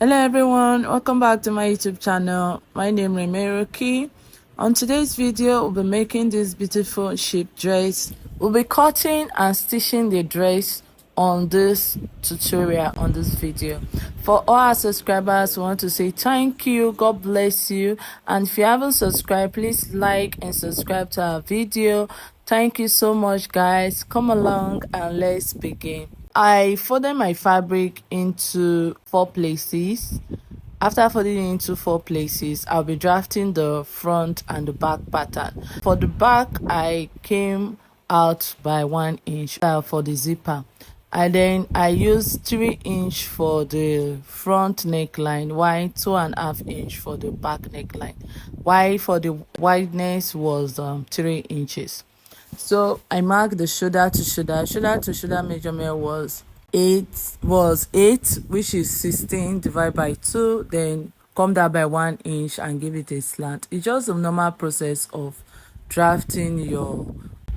Hello everyone, welcome back to my YouTube channel. My name is Meroki. On today's video, we'll be making this beautiful sheep dress. We'll be cutting and stitching the dress on this tutorial, on this video. For all our subscribers, we want to say thank you, God bless you. And if you haven't subscribed, please like and subscribe to our video. Thank you so much, guys. Come along and let's begin. I folded my fabric into 4 places. After folding it into 4 places, I'll be drafting the front and the back pattern. For the back, I came out by 1 inch for the zipper. And then I used 3 inch for the front neckline, while 2.5 inch for the back neckline. While for the wideness was 3 inches. So I marked the shoulder to shoulder. Shoulder to shoulder measurement was 8, which is 16 divided by 2. Then come down by 1 inch and give it a slant. It's just a normal process of drafting your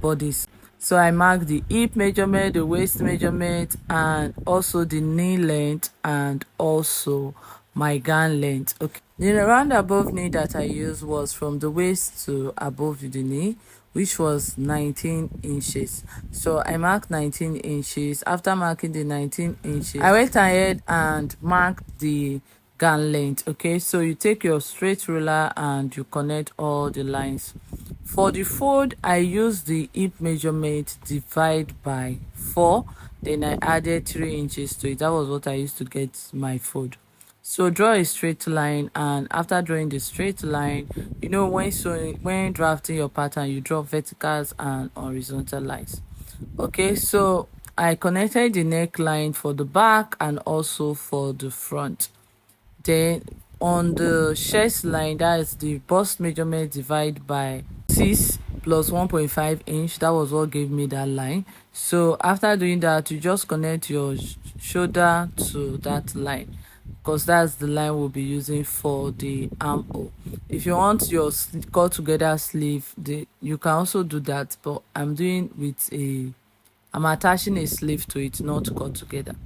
bodies. So I marked the hip measurement, the waist measurement, and also the knee length, and also my gown length. Okay, the round above knee that I used was from the waist to above the knee, which was 19 inches. So I marked 19 inches. After marking the 19 inches, I went ahead and marked the gown length. Okay, so you take your straight ruler and you connect all the lines. For the fold, I used the hip measurement divide by 4. Then I added 3 inches to it. That was what I used to get my fold. So draw a straight line, and after drawing the straight line, you know, when drafting your pattern, you draw verticals and horizontal lines. Okay, so I connected the neckline for the back and also for the front. Then on the chest line, that is the bust measurement divided by 6 plus 1.5 inch. That was what gave me that line. So after doing that, you just connect your shoulder to that line, because that's the line we'll be using for the armhole. If you want your cut together sleeve, you can also do that, but I'm attaching a sleeve to it, not cut together.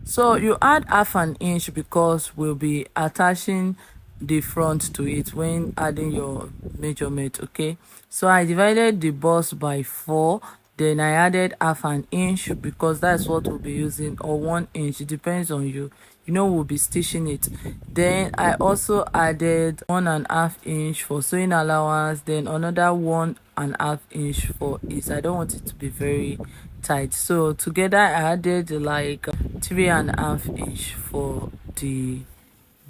So you add 1/2 inch because we'll be attaching the front to it when adding your measurement. Okay, so I divided the bust by 4. Then I added 1/2 inch because that's what we'll be using, or 1 inch, it depends on you. You know, we'll be stitching it. Then I also added 1.5 inch for sewing allowance, then another 1.5 inch for it. I don't want it to be very tight, so together I added like 3.5 inch for the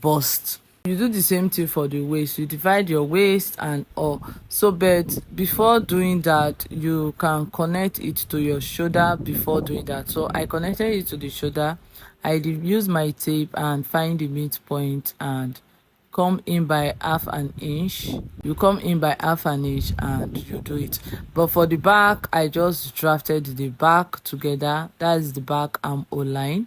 bust. You do the same thing for the waist. You divide your waist and all. So but before doing that, you can connect it to your shoulder before doing that. So I connected it to the shoulder. I use my tape and find the midpoint and come in by 1/2 inch. You come in by 1/2 inch and you do it. But for the back, I just drafted the back together. That is the back armhole line.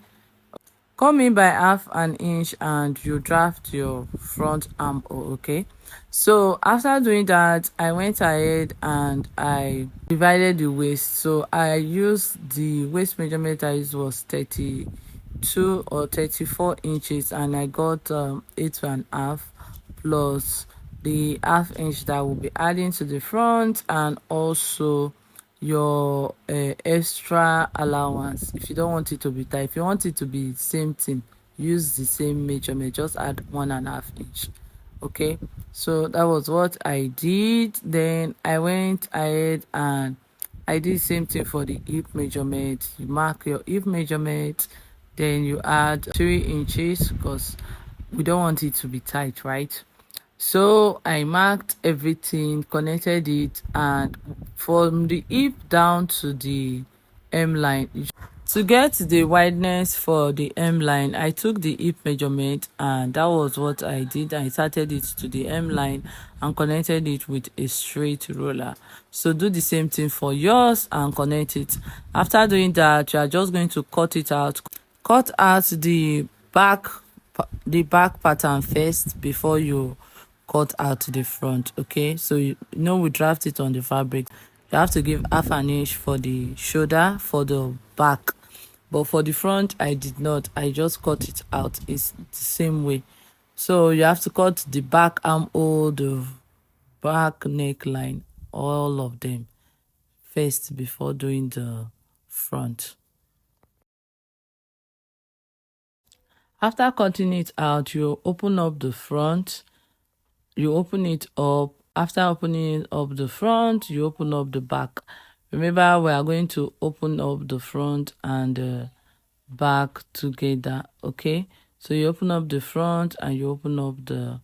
Come in by 1/2 inch and you draft your front armhole. Okay, so after doing that, I went ahead and I divided the waist. So I used the waist measurement I used was 32 or 34 inches, and I got 8.5 plus the 1/2 inch that will be adding to the front, and also your extra allowance. If you don't want it to be tight, if you want it to be same thing, use the same measurement, just add 1.5 inch. Okay, so that was what I did. Then I went ahead and I did the same thing for the hip measurement. You mark your hip measurement, then you add 3 inches because we don't want it to be tight, right? So I marked everything, connected it, and from the hip down to the hem line, to get the wideness for the hem line, I took the hip measurement, and that was what I did. I started it to the hem line and connected it with a straight ruler. So do the same thing for yours and connect it. After doing that, you are just going to cut it out. Cut out the back pattern first before you cut out the front. Okay, so you know we draft it on the fabric. You have to give 1/2 inch for the shoulder for the back. but for the front I did not. I just cut it out. It's the same way. So you have to cut the back armhole, the back neckline, all of them first before doing the front. After cutting it out, you open up the front. You open it up. After opening up the front, you open up the back. Remember, we are going to open up the front and back together, okay? So you open up the front and you open up the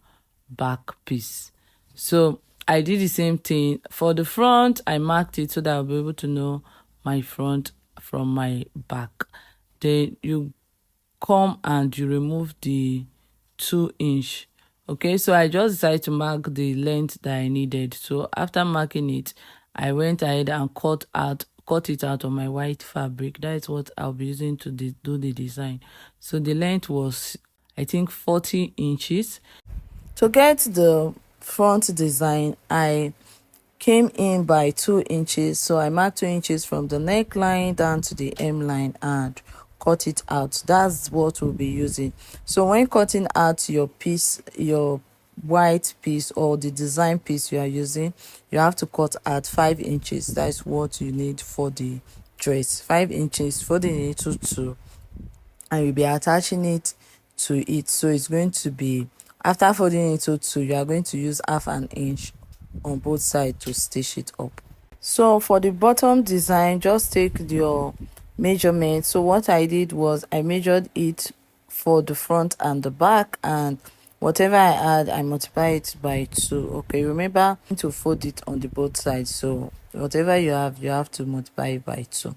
back piece. So I did the same thing. For the front, I marked it so that I'll be able to know my front from my back. Then you come and you remove the 2-inch. Okay, so I just decided to mark the length that I needed. So after marking it, I went ahead and cut it out on my white fabric. That is what I'll be using to do the design. So the length was, I think, 40 inches. To get the front design, I came in by 2 inches. So I marked 2 inches from the neckline down to the hemline and cut it out. That's what we'll be using. So when cutting out your piece, your white piece or the design piece you are using, you have to cut at 5 inches. That's what you need for the dress. 5 inches folding it into 2, and you'll be attaching it to it. So it's going to be, after folding it into 2, you are going to use half an inch on both sides to stitch it up. So for the bottom design, just take your measurement. So what I did was I measured it for the front and the back, and whatever I add, I multiply it by 2. Okay, remember to fold it on the both sides. So whatever you have to multiply it by 2.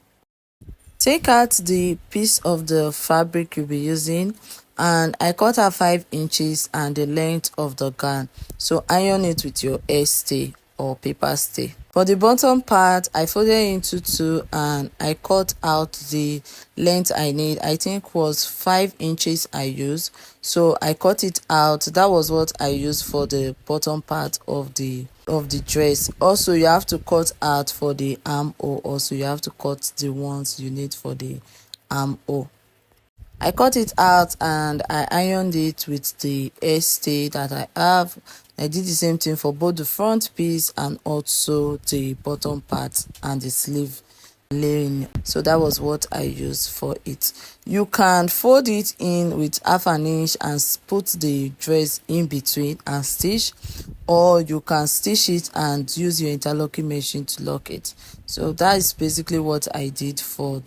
Take out the piece of the fabric you'll be using, and I cut out 5 inches and the length of the gown. So iron it with your hair stay or paper stay. For the bottom part, I folded it into 2 and I cut out the length I need. I think was 5 inches I used. So I cut it out. That was what I used for the bottom part of the dress. Also, you have to cut out for the armhole. Also, you have to cut the ones you need for the armhole. I cut it out and I ironed it with the hair stay that I have. I did the same thing for both the front piece and also the bottom part and the sleeve layering. So that was what I used for it. You can fold it in with half an inch and put the dress in between and stitch, or you can stitch it and use your interlocking machine to lock it. So that is basically what I did for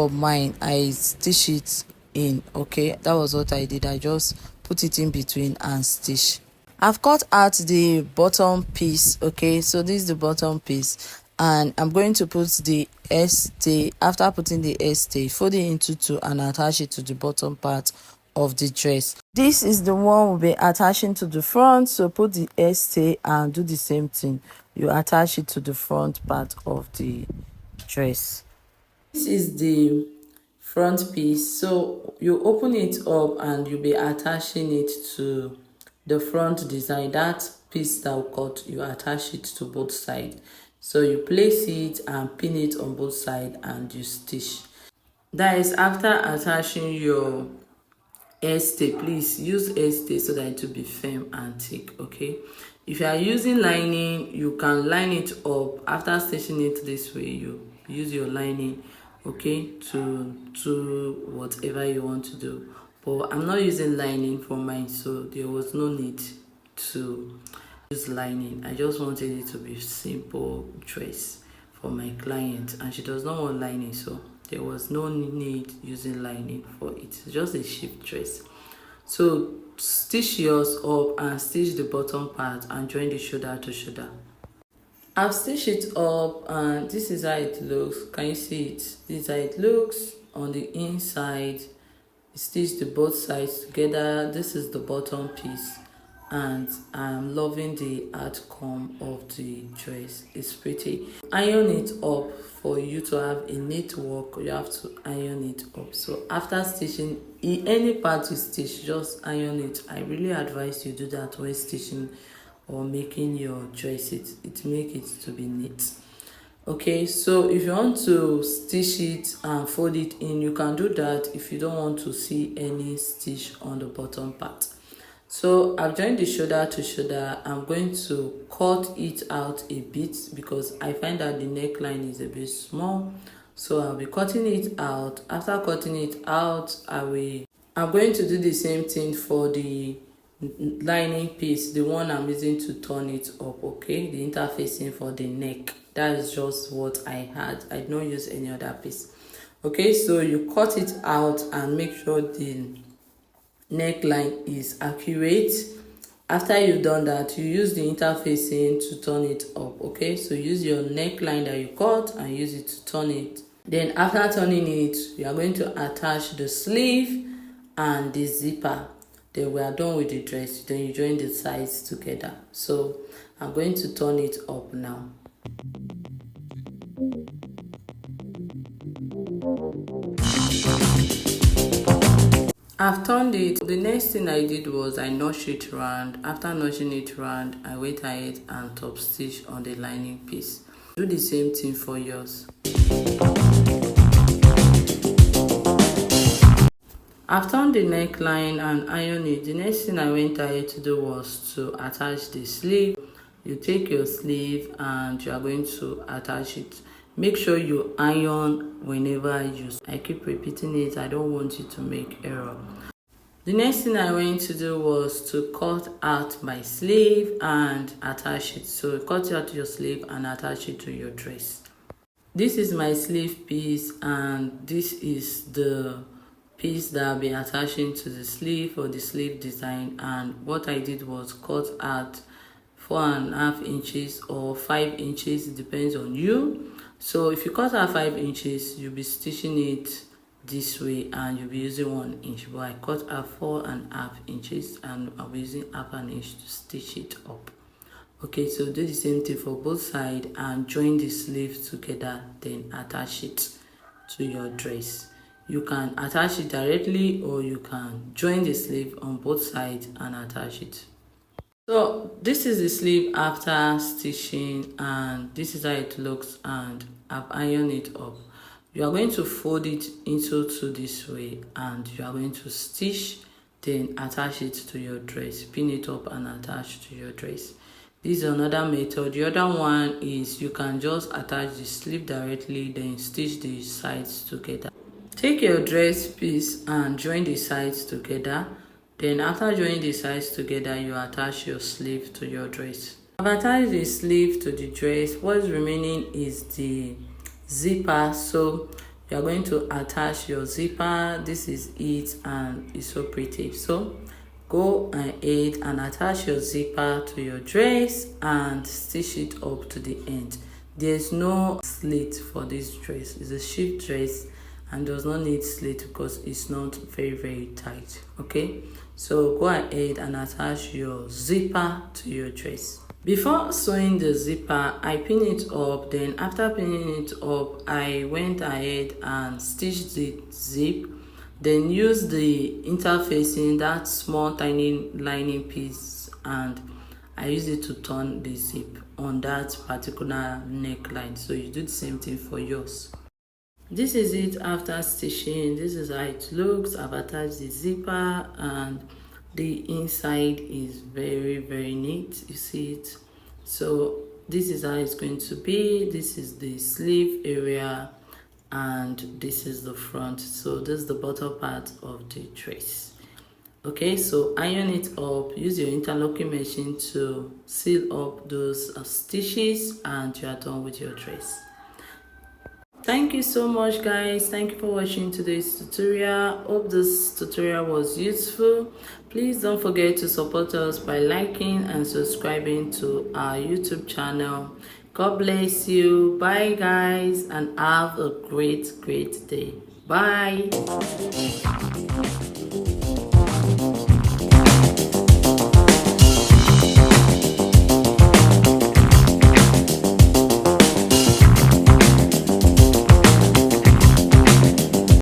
mine. I stitch it in. Okay, that was what I did. I just put it in between and stitch. I've cut out the bottom piece. Okay, so this is the bottom piece, and I'm going to put the stay. After putting the stay, fold it into 2 and attach it to the bottom part of the dress. This is the one we'll be attaching to the front. So put the stay and do the same thing. You attach it to the front part of the dress. This is the front piece. So you open it up and you'll be attaching it to the front design. That piece that we cut, you attach it to both sides. So you place it and pin it on both sides and you stitch. That is after attaching your stay. Please use stay so that it will be firm and thick. Okay, if you are using lining, you can line it up. After stitching it this way, you use your lining, okay, to do whatever you want to do. But I'm not using lining for mine, so there was no need to use lining. I just wanted it to be simple dress for my client, and she does not want lining, so there was no need using lining for it. It's just a cheap dress. So stitch yours up and stitch the bottom part and join the shoulder to shoulder. I've stitched it up and this is how it looks. Can you see it? This is how it looks on the inside. Stitch the both sides together. This is the bottom piece, and I'm loving the outcome of the dress. It's pretty. Iron it up. For you to have a neat work, you have to iron it up. So after stitching any part you stitch, just iron it. I really advise you do that when stitching or making your dress. It make it to be neat. Okay, so if you want to stitch it and fold it in, you can do that if you don't want to see any stitch on the bottom part. So I've joined the shoulder to shoulder. I'm going to cut it out a bit because I find that the neckline is a bit small. So I'll be cutting it out. After cutting it out, I'm going to do the same thing for the lining piece, the one I'm using to turn it up. Okay, the interfacing for the neck, that is just what I had. I don't use any other piece. Okay, so you cut it out and make sure the neckline is accurate. After you've done that, you use the interfacing to turn it up. Okay, so use your neckline that you cut and use it to turn it. Then after turning it, you are going to attach the sleeve and the zipper. Then we are done with the dress. Then you join the sides together. So I'm going to turn it up now. I've turned it. The next thing I did was I notched it round. After notching it round, I went ahead and top stitch on the lining piece. Do the same thing for yours. I've turned the neckline and ironed it. The next thing I went ahead to do was to attach the sleeve. You take your sleeve and you are going to attach it. Make sure you iron whenever you. I keep repeating it. I don't want you to make error. The next thing I went to do was to cut out my sleeve and attach it. So cut out your sleeve and attach it to your dress. This is my sleeve piece and this is the piece that I'll be attaching to the sleeve or the sleeve design. And what I did was cut out 4.5 inches or 5 inches, it depends on you. So if you cut out 5 inches, you'll be stitching it this way and you'll be using 1 inch. But I cut out 4.5 inches and I'll be using half an inch to stitch it up. Okay, so do the same thing for both sides and join the sleeves together, then attach it to your dress. You can attach it directly or you can join the sleeve on both sides and attach it. So this is the sleeve after stitching and this is how it looks, and I've ironed it up. You are going to fold it into two this way and you are going to stitch, then attach it to your dress, pin it up and attach to your dress. This is another method. The other one is you can just attach the sleeve directly, then stitch the sides together. Take your dress piece and join the sides together. Then after joining the sides together, you attach your sleeve to your dress. I've attached the sleeve to the dress. What's remaining is the zipper. So you are going to attach your zipper. This is it and it's so pretty. So go ahead and attach your zipper to your dress and stitch it up to the end. There's no slit for this dress. It's a shift dress and does not need slit because it's not very tight. Okay, so go ahead and attach your zipper to your dress. Before sewing the zipper, I pin it up. Then after pinning it up, I went ahead and stitched the zip, then use the interfacing, that small tiny lining piece, and I use it to turn the zip on that particular neckline. So you do the same thing for yours. This is it after stitching. This is how it looks. I've attached the zipper and the inside is very neat. You see it? So this is how it's going to be. This is the sleeve area and this is the front. So this is the bottom part of the dress. Okay, so iron it up. Use your interlocking machine to seal up those stitches and you are done with your dress. Thank you so much, guys. Thank you for watching today's tutorial. Hope this tutorial was useful. Please don't forget to support us by liking and subscribing to our YouTube channel. God bless you. Bye, guys, and have a great day. Bye.